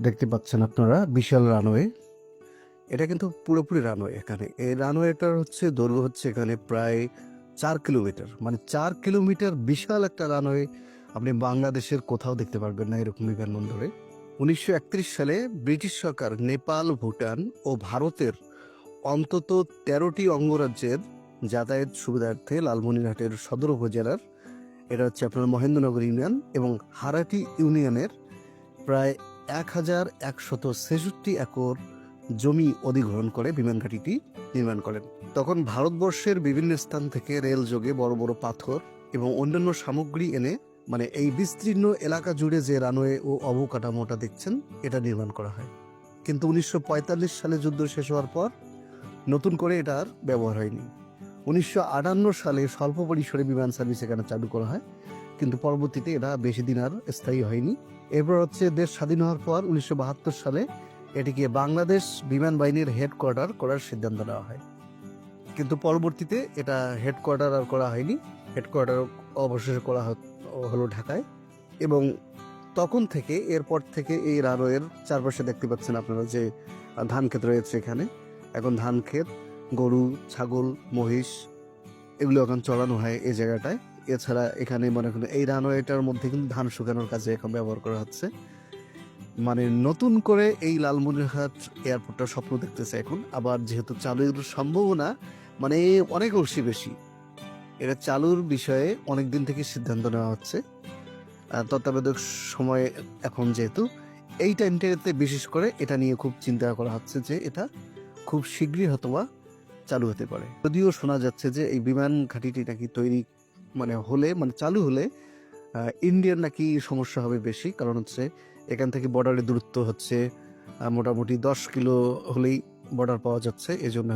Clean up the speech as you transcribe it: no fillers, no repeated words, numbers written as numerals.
দেখতে পাচ্ছেন আপনারা বিশাল রানওয়ে। এটা কিন্তু পুরোপুরি রানওয়ে। এখানে এই রানওয়েটার দৈর্ঘ্য এখানে প্রায় 4 কিলোমিটার, মানে 4 কিলোমিটার বিশাল একটা রানওয়ে আপনি বাংলাদেশের কোথাও দেখতে পারবেন না এরকম বিমানবন্দরে। 1931 সালে ব্রিটিশ সরকার নেপাল, ভুটান ও ভারতের অন্তত 13টি অঙ্গরাজ্যের যাতায়াত সুবিধার্থে লালমনিরহাটের সদর উপজেলার, এটা আপনার মহেন্দ্রনগর ইউনিয়ন এবং হারাটি ইউনিয়নের প্রায় 1166 একর জমি অধিগ্রহণ করে বিমান ঘাঁটিটি নির্মাণ করেন। তখন ভারতবর্ষের বিভিন্ন স্থান থেকে রেল যোগে বড় বড় পাথর এবং অন্যান্য সামগ্রী এনে, মানে এই বিস্তীর্ণ এলাকা জুড়ে যে রানওয়ে ও অবকাঠামোটা দেখছেন এটা নির্মাণ করা হয়। কিন্তু 1945 সালে যুদ্ধ শেষ হওয়ার পর নতুন করে এটা আর ব্যবহার হয়নি। 1958 সালে স্বল্প পরিসরে বিমান সার্ভিস এখানে চালু করা হয়, কিন্তু পরবর্তীতে এটা বেশি দিন আর স্থায়ী হয়নি। এরপর দেশ স্বাধীন হওয়ার পর 1972 সালে এটিকে বাংলাদেশ বিমান বাহিনীর হেডকোয়ার্টার করার সিদ্ধান্ত নেওয়া হয়, কিন্তু পরবর্তীতে এটা হেডকোয়ার্টার আর করা হয়নি। হেডকোয়ার্টার অবশেষে করা হলো ঢাকায়। এবং তখন থেকে এরপর থেকে এই রানওয়ের চারপাশে দেখতে পাচ্ছেন আপনারা যে ধান ক্ষেত রয়েছে এখানে। এখন ধান ক্ষেত, গরু, ছাগল, মহিষ এগুলো এখন চড়ানো হয় এই জায়গাটায়। এছাড়া এখানে মনে করেন এই রানওয়েটার মধ্যে কিন্তু ধান শুকানোর কাজে এখন ব্যবহার করা হচ্ছে। মানে নতুন করে এই লালমনিরহাট এয়ারপোর্টটা স্বপ্ন দেখতেছে এখন। আবার যেহেতু চালুর সম্ভাবনা মানে অনেক বেশি, এটা চালুর বিষয়ে অনেক দিন থেকে সিদ্ধান্ত নেওয়া হচ্ছে। তত্ত্বাবধায়ক সময় এখন যেহেতু এই টাইমটাতে বিশেষ করে এটা নিয়ে খুব চিন্তা করা হচ্ছে যে এটা খুব শীঘ্রই হয়তোবা চালু হতে পারে। যদিও শোনা যাচ্ছে যে এই বিমান ঘাঁটিটি নাকি তৈরি মানে চালু হলে ইন্ডিয়ার নাকি সমস্যা হবে বেশি, কারণ এখান থেকে বর্ডারের দূরত্ব মোটামুটি 10 কিলো হলেই বর্ডার পাওয়া যাচ্ছে, এজন্য